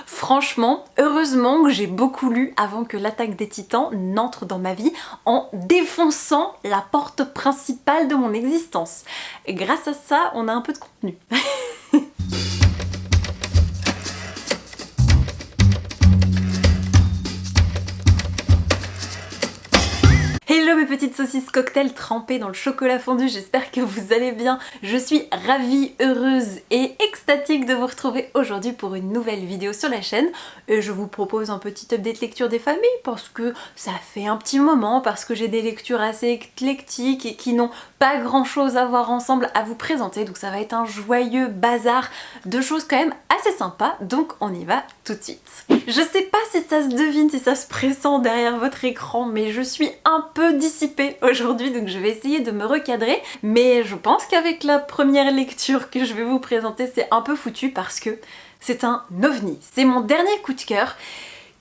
Franchement, heureusement que j'ai beaucoup lu avant que l'attaque des titans n'entre dans ma vie en défonçant la porte principale de mon existence. Et grâce à ça, on a un peu de contenu. Hello mes petites saucisses cocktail trempées dans le chocolat fondu, j'espère que vous allez bien. Je suis ravie, heureuse et extatique de vous retrouver aujourd'hui pour une nouvelle vidéo sur la chaîne. Et je vous propose un petit update lecture des familles parce que ça fait un petit moment, parce que j'ai des lectures assez éclectiques et qui n'ont pas grand chose à voir ensemble à vous présenter. Donc ça va être un joyeux bazar de choses quand même assez sympas, donc on y va tout de suite. Je sais pas si ça se devine, si ça se pressent derrière votre écran, mais je suis un peu dissipée aujourd'hui, donc je vais essayer de me recadrer, mais je pense qu'avec la première lecture que je vais vous présenter, c'est un peu foutu parce que c'est un ovni. C'est mon dernier coup de cœur,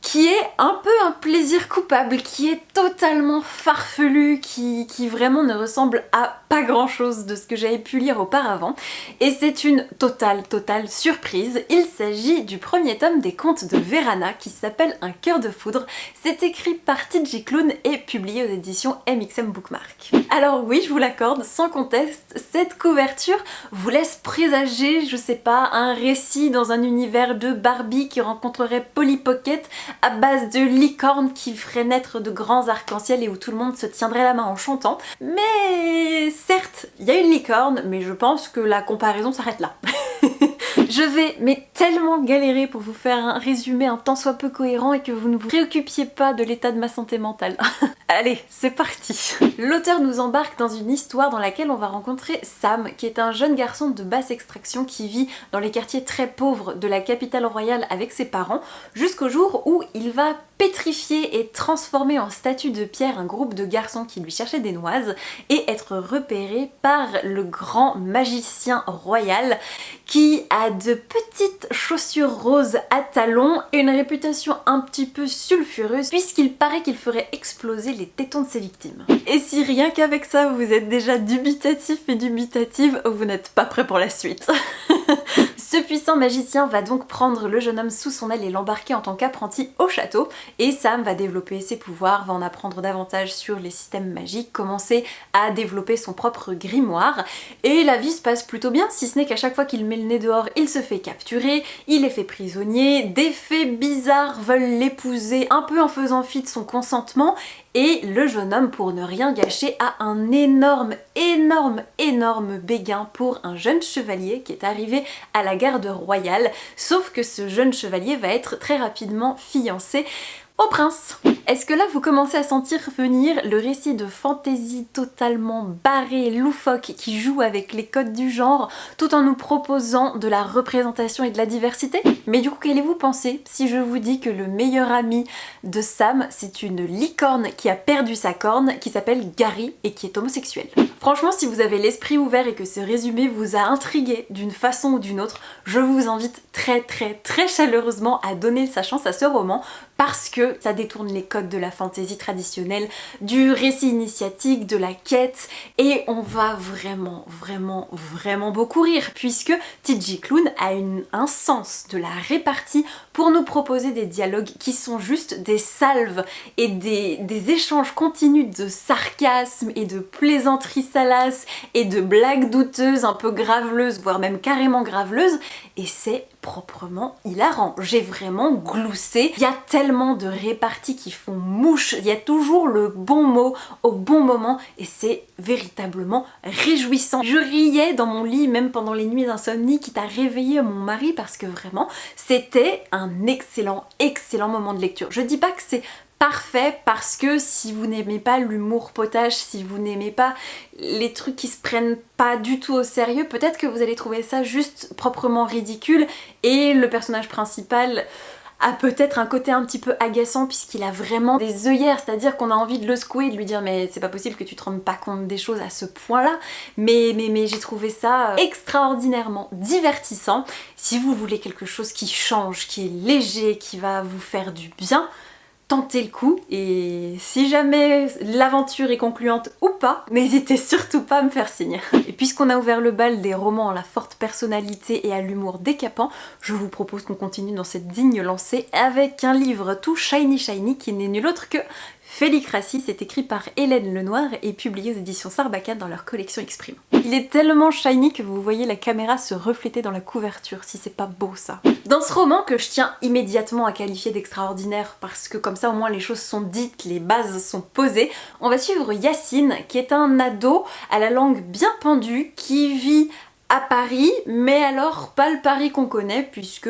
qui est un peu un plaisir coupable, qui est totalement farfelu, qui vraiment ne ressemble à pas grand chose de ce que j'avais pu lire auparavant. Et c'est une totale surprise. Il s'agit du premier tome des contes de Verana qui s'appelle Un cœur de foudre. C'est écrit par TJ Klune et publié aux éditions MXM Bookmark. Alors oui, je vous l'accorde, sans conteste, cette couverture vous laisse présager, je sais pas, un récit dans un univers de Barbie qui rencontrerait Polly Pocket à base de licornes qui ferait naître de grands arcs-en-ciel et où tout le monde se tiendrait la main en chantant. Mais certes, il y a une licorne, mais je pense que la comparaison s'arrête là. Je vais mais tellement galérer pour vous faire un résumé un tant soit peu cohérent et que vous ne vous préoccupiez pas de l'état de ma santé mentale. Allez, c'est parti. L'auteur nous embarque dans une histoire dans laquelle on va rencontrer Sam, qui est un jeune garçon de basse extraction qui vit dans les quartiers très pauvres de la capitale royale avec ses parents, jusqu'au jour où il va pétrifier et transformer en statue de pierre un groupe de garçons qui lui cherchaient des noises et être repéré par le grand magicien royal qui a de petites chaussures roses à talons et une réputation un petit peu sulfureuse puisqu'il paraît qu'il ferait exploser les tétons de ses victimes. Et si rien qu'avec ça vous êtes déjà dubitatif et dubitative, vous n'êtes pas prêt pour la suite. Ce puissant magicien va donc prendre le jeune homme sous son aile et l'embarquer en tant qu'apprenti au château, et Sam va développer ses pouvoirs, va en apprendre davantage sur les systèmes magiques, commencer à développer son propre grimoire, et la vie se passe plutôt bien, si ce n'est qu'à chaque fois qu'il met le nez dehors, il se fait capturer, il est fait prisonnier, des faits bizarres veulent l'épouser un peu en faisant fi de son consentement, et le jeune homme, pour ne rien gâcher, a un énorme béguin pour un jeune chevalier qui est arrivé à la garde royale, sauf que ce jeune chevalier va être très rapidement fiancé au prince. Est-ce que là vous commencez à sentir venir le récit de fantasy totalement barré, loufoque, qui joue avec les codes du genre tout en nous proposant de la représentation et de la diversité? Mais du coup, qu'allez-vous penser si je vous dis que le meilleur ami de Sam, c'est une licorne qui a perdu sa corne, qui s'appelle Gary et qui est homosexuel? Franchement, si vous avez l'esprit ouvert et que ce résumé vous a intrigué d'une façon ou d'une autre, je vous invite très chaleureusement à donner sa chance à ce roman parce que ça détourne les codes de la fantaisie traditionnelle, du récit initiatique, de la quête, et on va vraiment beaucoup rire puisque TJ Klune a un sens de la répartie pour nous proposer des dialogues qui sont juste des salves et des échanges continus de sarcasme et de plaisanteries salaces et de blagues douteuses un peu graveleuses, voire même carrément graveleuses, et c'est proprement hilarant. J'ai vraiment gloussé. Il y a tellement de réparties qui font mouche, il y a toujours le bon mot au bon moment et c'est véritablement réjouissant. Je riais dans mon lit même pendant les nuits d'insomnie quitte à réveiller mon mari parce que vraiment c'était un excellent moment de lecture. Je dis pas que c'est parfait parce que si vous n'aimez pas l'humour potache, si vous n'aimez pas les trucs qui se prennent pas du tout au sérieux, peut-être que vous allez trouver ça juste proprement ridicule et le personnage principal a peut-être un côté un petit peu agaçant puisqu'il a vraiment des œillères, c'est-à-dire qu'on a envie de le secouer et de lui dire mais c'est pas possible que tu te rendes pas compte des choses à ce point-là, mais j'ai trouvé ça extraordinairement divertissant. Si vous voulez quelque chose qui change, qui est léger, qui va vous faire du bien, tentez le coup et si jamais l'aventure est concluante ou pas, n'hésitez surtout pas à me faire signe. Et puisqu'on a ouvert le bal des romans à la forte personnalité et à l'humour décapant, je vous propose qu'on continue dans cette digne lancée avec un livre tout shiny qui n'est nul autre que Félicratie. C'est écrit par Hélène Lenoir et publié aux éditions Sarbacane dans leur collection Exprime. Il est tellement shiny que vous voyez la caméra se refléter dans la couverture, si c'est pas beau ça. Dans ce roman que je tiens immédiatement à qualifier d'extraordinaire parce que comme ça au moins les choses sont dites, les bases sont posées, on va suivre Yacine qui est un ado à la langue bien pendue qui vit à Paris, mais alors pas le Paris qu'on connaît puisque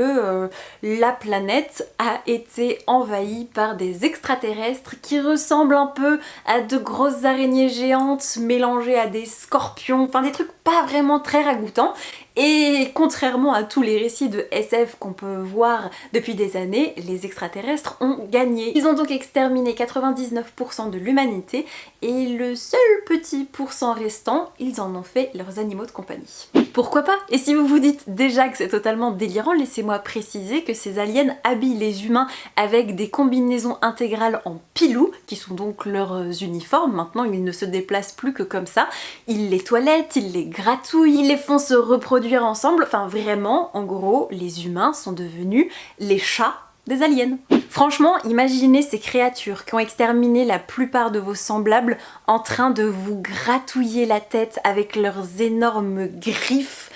la planète a été envahie par des extraterrestres qui ressemblent un peu à de grosses araignées géantes mélangées à des scorpions, enfin des trucs pas vraiment très ragoûtants. Et contrairement à tous les récits de SF qu'on peut voir depuis des années, les extraterrestres ont gagné. Ils ont donc exterminé 99% de l'humanité et le seul petit pourcent restant, ils en ont fait leurs animaux de compagnie. Pourquoi pas? Et si vous vous dites déjà que c'est totalement délirant, laissez-moi préciser que ces aliens habillent les humains avec des combinaisons intégrales en pilou, qui sont donc leurs uniformes. Maintenant, ils ne se déplacent plus que comme ça. Ils les toilettent, ils les gratouillent, ils les font se reproduire ensemble. Enfin vraiment, en gros, les humains sont devenus les chats des aliens. Franchement, imaginez ces créatures qui ont exterminé la plupart de vos semblables en train de vous gratouiller la tête avec leurs énormes griffes.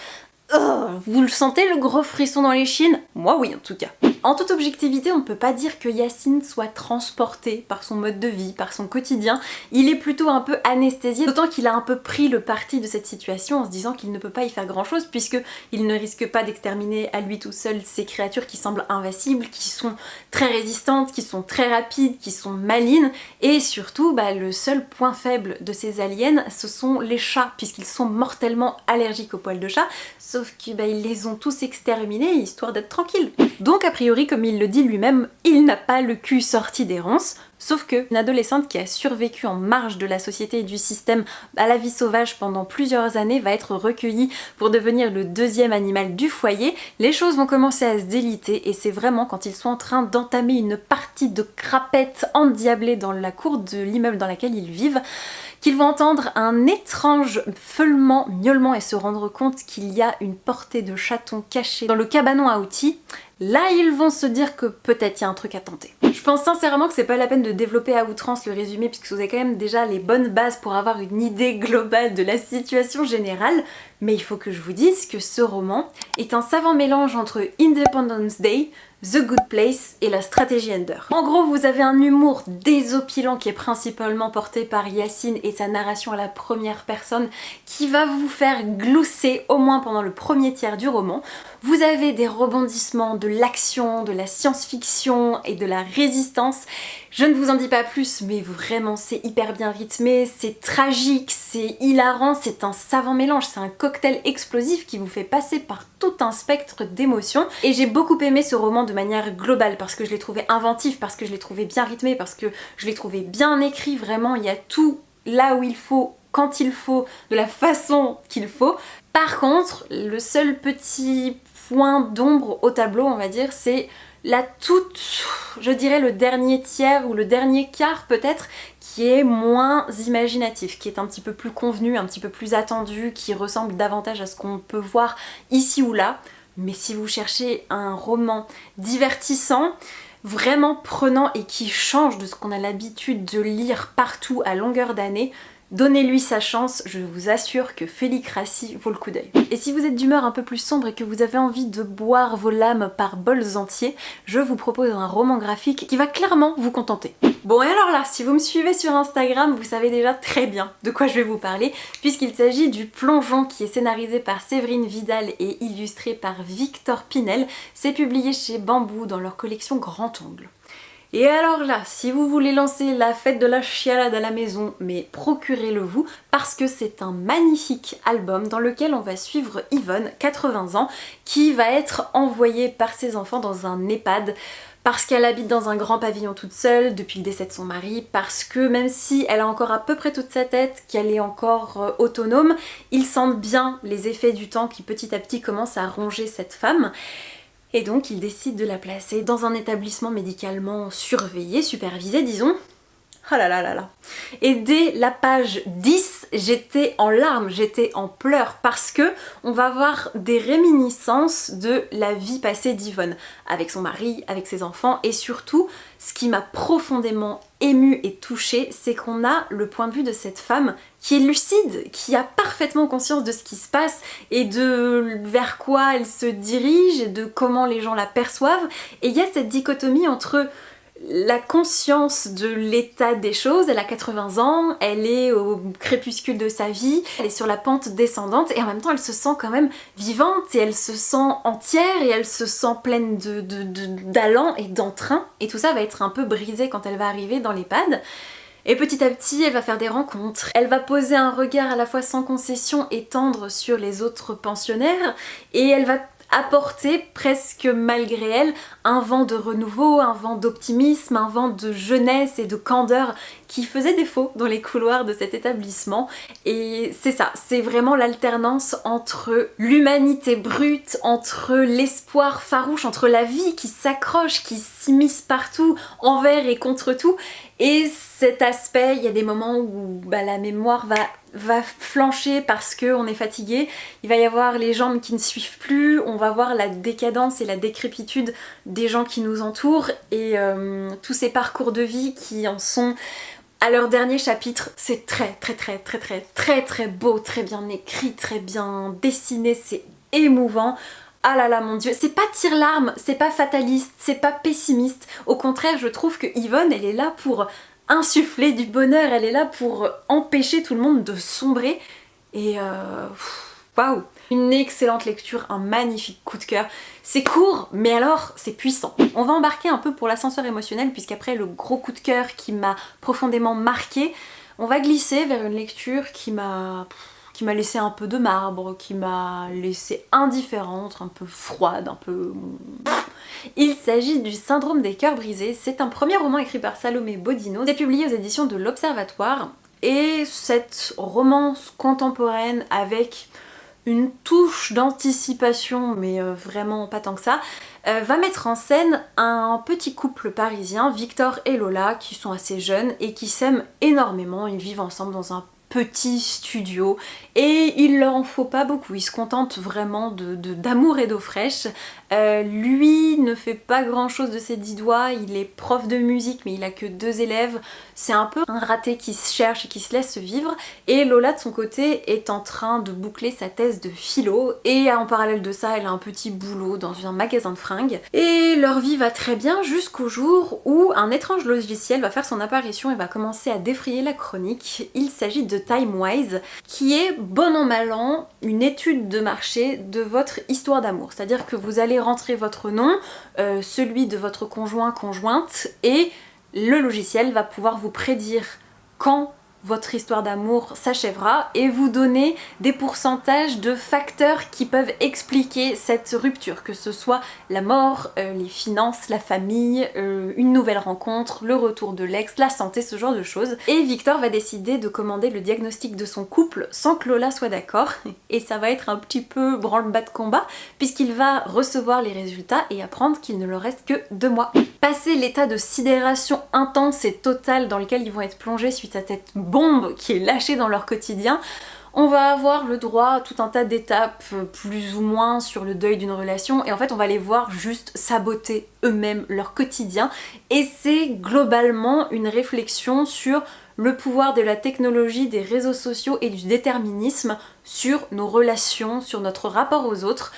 Vous le sentez le gros frisson dans les chines? Moi oui en tout cas. En toute objectivité, on ne peut pas dire que Yacine soit transporté par son mode de vie, par son quotidien. Il est plutôt un peu anesthésié, d'autant qu'il a un peu pris le parti de cette situation en se disant qu'il ne peut pas y faire grand chose puisque il ne risque pas d'exterminer à lui tout seul ces créatures qui semblent invincibles, qui sont très résistantes, qui sont très rapides, qui sont malines et surtout le seul point faible de ces aliens ce sont les chats puisqu'ils sont mortellement allergiques aux poils de chat, sauf qu'ils les ont tous exterminés histoire d'être tranquilles. Donc a priori, comme il le dit lui-même, il n'a pas le cul sorti des ronces. Sauf qu'une adolescente qui a survécu en marge de la société et du système à la vie sauvage pendant plusieurs années va être recueillie pour devenir le deuxième animal du foyer. Les choses vont commencer à se déliter et c'est vraiment quand ils sont en train d'entamer une partie de crapette endiablée dans la cour de l'immeuble dans laquelle ils vivent qu'ils vont entendre un étrange feulement, miaulement et se rendre compte qu'il y a une portée de chatons cachés dans le cabanon à outils. Là, ils vont se dire que peut-être il y a un truc à tenter. Je pense sincèrement que c'est pas la peine de développer à outrance le résumé puisque vous avez quand même déjà les bonnes bases pour avoir une idée globale de la situation générale, mais il faut que je vous dise que ce roman est un savant mélange entre Independence Day, The Good Place et la stratégie Ender. En gros, vous avez un humour désopilant qui est principalement porté par Yacine et sa narration à la première personne qui va vous faire glousser au moins pendant le premier tiers du roman. Vous avez des rebondissements, de l'action, de la science-fiction et de la résistance. Je ne vous en dis pas plus, mais vraiment c'est hyper bien rythmé, c'est tragique, c'est hilarant, c'est un savant mélange, c'est un cocktail explosif qui vous fait passer par tout un spectre d'émotions. Et j'ai beaucoup aimé ce roman de manière globale parce que je l'ai trouvé inventif, parce que je l'ai trouvé bien rythmé, parce que je l'ai trouvé bien écrit, vraiment il y a tout là où il faut, quand il faut, de la façon qu'il faut. Par contre, le seul petit point d'ombre au tableau, on va dire, c'est je dirais le dernier tiers ou le dernier quart peut-être, qui est moins imaginatif, qui est un petit peu plus convenu, un petit peu plus attendu, qui ressemble davantage à ce qu'on peut voir ici ou là. Mais si vous cherchez un roman divertissant, vraiment prenant et qui change de ce qu'on a l'habitude de lire partout à longueur d'année, donnez-lui sa chance, je vous assure que Félicratie vaut le coup d'œil. Et si vous êtes d'humeur un peu plus sombre et que vous avez envie de boire vos lames par bols entiers, je vous propose un roman graphique qui va clairement vous contenter. Bon et alors là, si vous me suivez sur Instagram, vous savez déjà très bien de quoi je vais vous parler, puisqu'il s'agit du Plongeon qui est scénarisé par Séverine Vidal et illustré par Victor Pinel. C'est publié chez Bambou dans leur collection Grand Angle. Et alors là, si vous voulez lancer la fête de la chialade à la maison, mais procurez-le vous, parce que c'est un magnifique album dans lequel on va suivre Yvonne, 80 ans, qui va être envoyée par ses enfants dans un EHPAD, parce qu'elle habite dans un grand pavillon toute seule depuis le décès de son mari, parce que même si elle a encore à peu près toute sa tête, qu'elle est encore autonome, ils sentent bien les effets du temps qui petit à petit commencent à ronger cette femme. Et donc il décide de la placer dans un établissement médicalement surveillé, supervisé disons. Oh là là là là. Et dès la page 10, j'étais en larmes, j'étais en pleurs parce que on va avoir des réminiscences de la vie passée d'Yvonne avec son mari, avec ses enfants et surtout ce qui m'a profondément émue et touchée, c'est qu'on a le point de vue de cette femme qui est lucide, qui a parfaitement conscience de ce qui se passe et de vers quoi elle se dirige et de comment les gens la perçoivent. Et il y a cette dichotomie entre la conscience de l'état des choses, elle a 80 ans, elle est au crépuscule de sa vie, elle est sur la pente descendante et en même temps elle se sent quand même vivante et elle se sent entière et elle se sent pleine d'allant et d'entrain et tout ça va être un peu brisé quand elle va arriver dans l'EHPAD. Et petit à petit, elle va faire des rencontres. Elle va poser un regard à la fois sans concession et tendre sur les autres pensionnaires et elle va apporter presque malgré elle un vent de renouveau, un vent d'optimisme, un vent de jeunesse et de candeur qui faisait défaut dans les couloirs de cet établissement. Et c'est ça, c'est vraiment l'alternance entre l'humanité brute, entre l'espoir farouche, entre la vie qui s'accroche, qui s'immisce partout, envers et contre tout. Et cet aspect, il y a des moments où la mémoire va flancher parce qu'on est fatigué, il va y avoir les jambes qui ne suivent plus, on va voir la décadence et la décrépitude des gens qui nous entourent et tous ces parcours de vie qui en sont à leur dernier chapitre. C'est très beau, très bien écrit, très bien dessiné, c'est émouvant. Ah là là mon dieu, c'est pas tire-larme, c'est pas fataliste, c'est pas pessimiste, au contraire je trouve que Yvonne elle est là pour insuffler du bonheur, elle est là pour empêcher tout le monde de sombrer et waouh, une excellente lecture, un magnifique coup de cœur. C'est court mais alors c'est puissant. On va embarquer un peu pour l'ascenseur émotionnel puisqu'après le gros coup de cœur qui m'a profondément marqué, on va glisser vers une lecture qui m'a laissé un peu de marbre, qui m'a laissé indifférente, un peu froide, un peu... Il s'agit du Syndrome des cœurs brisés. C'est un premier roman écrit par Salomé Bodino. C'est publié aux éditions de l'Observatoire. Et cette romance contemporaine avec une touche d'anticipation, mais vraiment pas tant que ça, va mettre en scène un petit couple parisien, Victor et Lola, qui sont assez jeunes et qui s'aiment énormément. Ils vivent ensemble dans un petit studio et il leur en faut pas beaucoup, ils se contentent vraiment d'amour et d'eau fraîche. Lui ne fait pas grand chose de ses 10 doigts, il est prof de musique mais il a que 2 élèves, c'est un peu un raté qui se cherche et qui se laisse vivre, et Lola de son côté est en train de boucler sa thèse de philo et en parallèle de ça elle a un petit boulot dans un magasin de fringues et leur vie va très bien jusqu'au jour où un étrange logiciel va faire son apparition et va commencer à défrayer la chronique. Il s'agit de TimeWise qui est bon an mal an une étude de marché de votre histoire d'amour, c'est-à-dire que vous allez rentrer votre nom, celui de votre conjointe et le logiciel va pouvoir vous prédire quand votre histoire d'amour s'achèvera et vous donner des pourcentages de facteurs qui peuvent expliquer cette rupture, que ce soit la mort, les finances, la famille, une nouvelle rencontre, le retour de l'ex, la santé, ce genre de choses. Et Victor va décider de commander le diagnostic de son couple sans que Lola soit d'accord et ça va être un petit peu branle-bas de combat puisqu'il va recevoir les résultats et apprendre qu'il ne leur reste que 2 mois. Passé l'état de sidération intense et totale dans lequel ils vont être plongés suite à cette bombe qui est lâchée dans leur quotidien, on va avoir le droit à tout un tas d'étapes plus ou moins sur le deuil d'une relation et en fait on va les voir juste saboter eux-mêmes leur quotidien et c'est globalement une réflexion sur le pouvoir de la technologie, des réseaux sociaux et du déterminisme sur nos relations, sur notre rapport aux autres.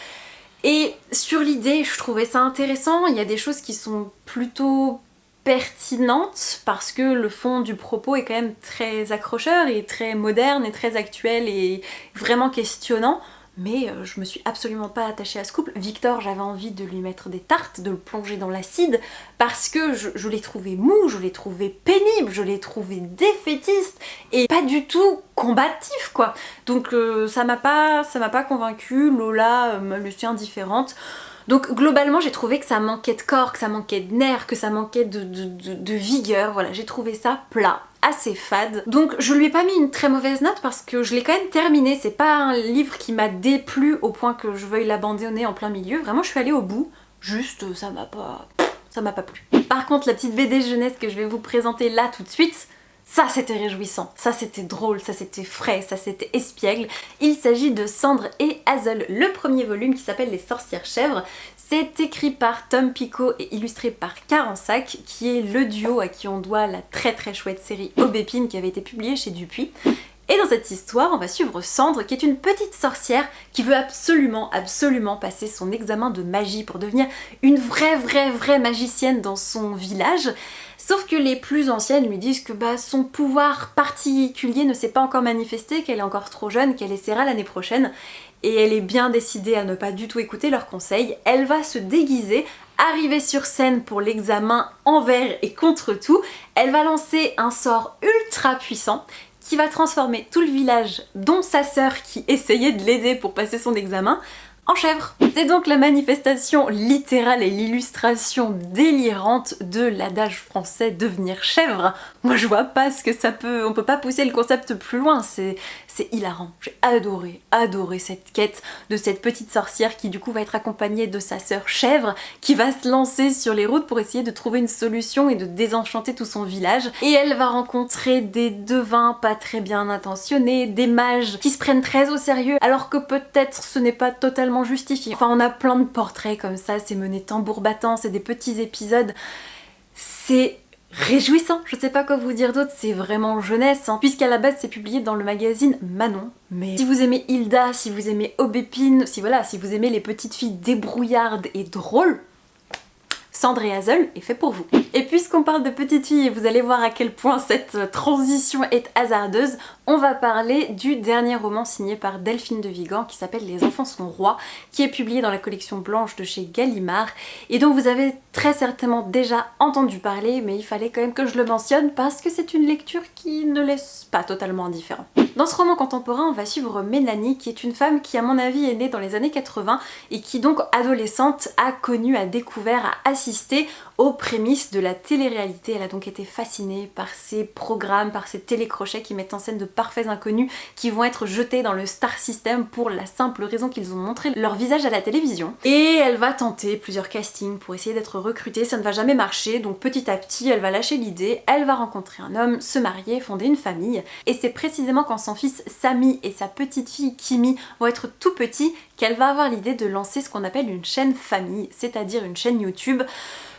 Et sur l'idée, je trouvais ça intéressant, il y a des choses qui sont plutôt pertinentes parce que le fond du propos est quand même très accrocheur et très moderne et très actuel et vraiment questionnant, mais je me suis absolument pas attachée à ce couple. Victor, j'avais envie de lui mettre des tartes, de le plonger dans l'acide parce que je l'ai trouvé mou, je l'ai trouvé pénible, je l'ai trouvé défaitiste et pas du tout combatif quoi. Donc ça m'a pas convaincue, Lola me laissait indifférente. Donc globalement j'ai trouvé que ça manquait de corps, que ça manquait de nerfs, que ça manquait de vigueur, voilà, j'ai trouvé ça plat, assez fade. Donc je lui ai pas mis une très mauvaise note parce que je l'ai quand même terminé, c'est pas un livre qui m'a déplu au point que je veuille l'abandonner en plein milieu, vraiment je suis allée au bout. juste ça m'a pas plu. Par contre, la petite BD jeunesse que je vais vous présenter là tout de suite, ça c'était réjouissant, ça c'était drôle, ça c'était frais, ça c'était espiègle. Il s'agit de Cendre et Hazel, le premier volume qui s'appelle Les Sorcières Chèvres. C'est écrit par Tom Picot et illustré par Carensac, qui est le duo à qui on doit la très chouette série Aubépine qui avait été publiée chez Dupuis. Et dans cette histoire, on va suivre Cendre, qui est une petite sorcière qui veut absolument passer son examen de magie pour devenir une vraie magicienne dans son village. Sauf que les plus anciennes lui disent que son pouvoir particulier ne s'est pas encore manifesté, qu'elle est encore trop jeune, qu'elle essaiera l'année prochaine. Et elle est bien décidée à ne pas du tout écouter leurs conseils. Elle va se déguiser, arriver sur scène pour l'examen envers et contre tout. Elle va lancer un sort ultra puissant qui va transformer tout le village, dont sa sœur qui essayait de l'aider pour passer son examen, en chèvre. C'est donc la manifestation littérale et l'illustration délirante de l'adage français devenir chèvre. Moi je vois pas ce que ça peut... On peut pas pousser le concept plus loin, c'est hilarant. J'ai adoré cette quête de cette petite sorcière qui du coup va être accompagnée de sa sœur chèvre qui va se lancer sur les routes pour essayer de trouver une solution et de désenchanter tout son village. Et elle va rencontrer des devins pas très bien intentionnés, des mages qui se prennent très au sérieux alors que peut-être ce n'est pas totalement justifié. Enfin on a plein de portraits comme ça, c'est mené tambour battant, c'est des petits épisodes. C'est réjouissant, je sais pas quoi vous dire d'autre, c'est vraiment jeunesse, puisqu'à la base c'est publié dans le magazine Manon. Mais si vous aimez Hilda, si vous aimez Aubépine, si vous aimez les petites filles débrouillardes et drôles, Cendre et Hazel est fait pour vous. Et puisqu'on parle de petites filles et vous allez voir à quel point cette transition est hasardeuse, on va parler du dernier roman signé par Delphine de Vigan qui s'appelle Les enfants sont rois, qui est publié dans la collection blanche de chez Gallimard et dont vous avez très certainement déjà entendu parler, mais il fallait quand même que je le mentionne parce que c'est une lecture qui ne laisse pas totalement indifférent. Dans ce roman contemporain, on va suivre Mélanie, qui est une femme qui à mon avis est née dans les années 80 et qui donc adolescente a connu, a découvert, a assisté aux prémices de la télé-réalité. Elle a donc été fascinée par ces programmes, par ces télécrochets qui mettent en scène de parfaits inconnus qui vont être jetés dans le star system pour la simple raison qu'ils ont montré leur visage à la télévision. Et elle va tenter plusieurs castings pour essayer d'être recrutée, ça ne va jamais marcher, donc petit à petit elle va lâcher l'idée, elle va rencontrer un homme, se marier, fonder une famille, et c'est précisément quand son fils Samy et sa petite fille Kimi vont être tout petits qu'elle va avoir l'idée de lancer ce qu'on appelle une chaîne famille, c'est-à-dire une chaîne YouTube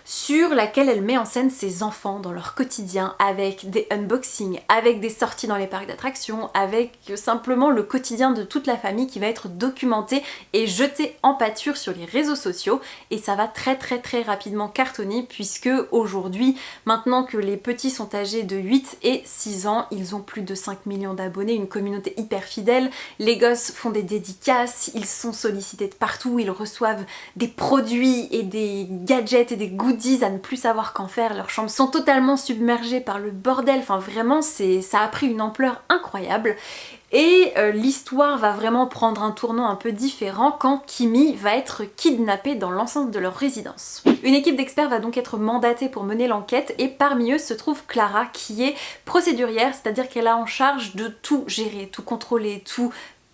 sur laquelle elle met en scène ses enfants dans leur quotidien avec des unboxings, avec des sorties dans les parcs d'attractions, avec simplement le quotidien de toute la famille qui va être documenté et jeté en pâture sur les réseaux sociaux, et ça va très rapidement cartonner puisque aujourd'hui, maintenant que les petits sont âgés de 8 et 6 ans, ils ont plus de 5 millions d'abonnés, une communauté hyper fidèle, les gosses font des dédicaces, ils sont sollicités de partout, ils reçoivent des produits et des gadgets et des goodies à ne plus savoir qu'en faire, leurs chambres sont totalement submergées par le bordel, enfin vraiment ça a pris une ampleur incroyable. Et l'histoire va vraiment prendre un tournant un peu différent quand Kimi va être kidnappée dans l'enceinte de leur résidence. Une équipe d'experts va donc être mandatée pour mener l'enquête et parmi eux se trouve Clara qui est procédurière, c'est-à-dire qu'elle a en charge de tout gérer, tout contrôler, tout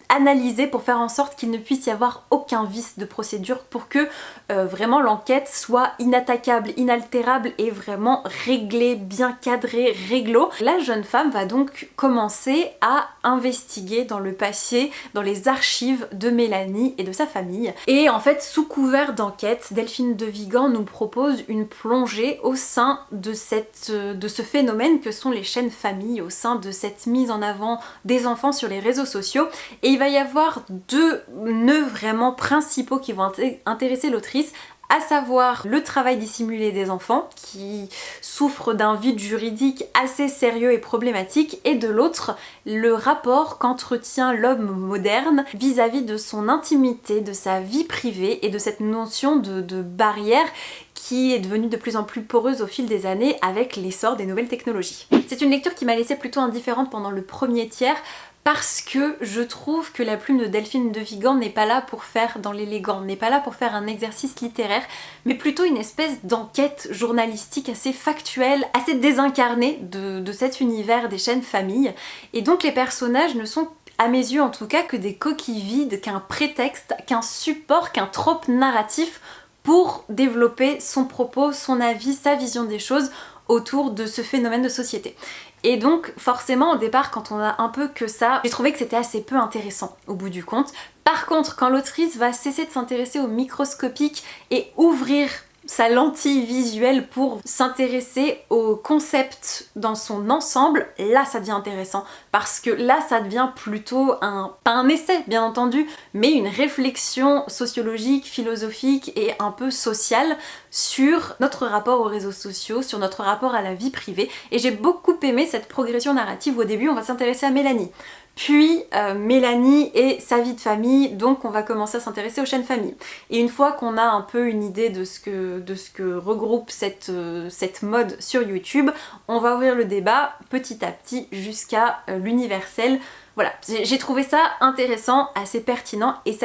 analyser pour faire en sorte qu'il ne puisse y avoir aucun vice de procédure pour que vraiment l'enquête soit inattaquable, inaltérable et vraiment réglée, bien cadrée, réglo. La jeune femme va donc commencer à investiguer dans le passé, dans les archives de Mélanie et de sa famille. Et en fait, sous couvert d'enquête, Delphine de Vigan nous propose une plongée au sein de ce phénomène que sont les chaînes famille, au sein de cette mise en avant des enfants sur les réseaux sociaux. Et il va y avoir deux nœuds vraiment principaux qui vont intéresser l'autrice, à savoir le travail dissimulé des enfants qui souffrent d'un vide juridique assez sérieux et problématique, et de l'autre le rapport qu'entretient l'homme moderne vis-à-vis de son intimité, de sa vie privée et de cette notion de barrière qui est devenue de plus en plus poreuse au fil des années avec l'essor des nouvelles technologies. C'est une lecture qui m'a laissée plutôt indifférente pendant le premier tiers, parce que je trouve que la plume de Delphine de Vigan n'est pas là pour faire dans l'élégant, n'est pas là pour faire un exercice littéraire, mais plutôt une espèce d'enquête journalistique assez factuelle, assez désincarnée de cet univers des chaînes famille. Et donc les personnages ne sont, à mes yeux en tout cas, que des coquilles vides, qu'un prétexte, qu'un support, qu'un trope narratif pour développer son propos, son avis, sa vision des choses autour de ce phénomène de société. Et donc forcément au départ quand on a un peu que ça, j'ai trouvé que c'était assez peu intéressant au bout du compte. Par contre quand l'autrice va cesser de s'intéresser au microscopique et ouvrir sa lentille visuelle pour s'intéresser au concept dans son ensemble, là ça devient intéressant parce que là ça devient plutôt pas un essai bien entendu, mais une réflexion sociologique, philosophique et un peu sociale sur notre rapport aux réseaux sociaux, sur notre rapport à la vie privée, et j'ai beaucoup aimé cette progression narrative. Au début on va s'intéresser à Mélanie, puis Mélanie et sa vie de famille, donc on va commencer à s'intéresser aux chaînes famille. Et une fois qu'on a un peu une idée de ce que regroupe cette mode sur YouTube, on va ouvrir le débat petit à petit jusqu'à l'universel. Voilà, j'ai trouvé ça intéressant, assez pertinent, et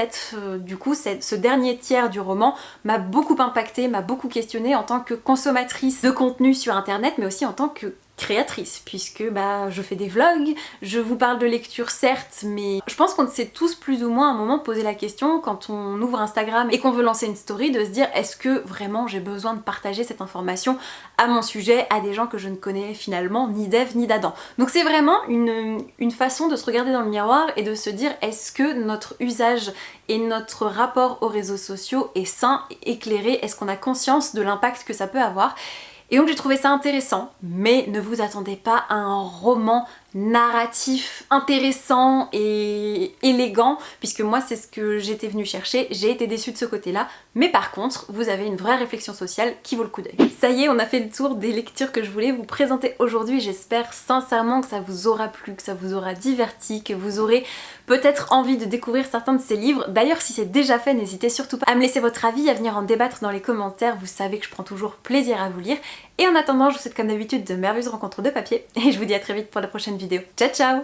du coup ce dernier tiers du roman m'a beaucoup impactée, m'a beaucoup questionnée en tant que consommatrice de contenu sur internet, mais aussi en tant que créatrice, puisque je fais des vlogs, je vous parle de lecture certes, mais je pense qu'on s'est tous plus ou moins à un moment posé la question quand on ouvre Instagram et qu'on veut lancer une story de se dire est-ce que vraiment j'ai besoin de partager cette information à mon sujet à des gens que je ne connais finalement ni d'Ève ni d'Adam. Donc c'est vraiment une façon de se regarder dans le miroir et de se dire est-ce que notre usage et notre rapport aux réseaux sociaux est sain, éclairé, est-ce qu'on a conscience de l'impact que ça peut avoir. Et donc j'ai trouvé ça intéressant, mais ne vous attendez pas à un roman narratif intéressant et élégant, puisque moi c'est ce que j'étais venue chercher, j'ai été déçue de ce côté-là, mais par contre vous avez une vraie réflexion sociale qui vaut le coup d'œil. Ça y est, on a fait le tour des lectures que je voulais vous présenter aujourd'hui, j'espère sincèrement que ça vous aura plu, que ça vous aura diverti, que vous aurez peut-être envie de découvrir certains de ces livres. D'ailleurs si c'est déjà fait, n'hésitez surtout pas à me laisser votre avis, à venir en débattre dans les commentaires, vous savez que je prends toujours plaisir à vous lire. Et en attendant, je vous souhaite comme d'habitude de merveilleuses rencontres de papier, et je vous dis à très vite pour la prochaine vidéo. Ciao ciao!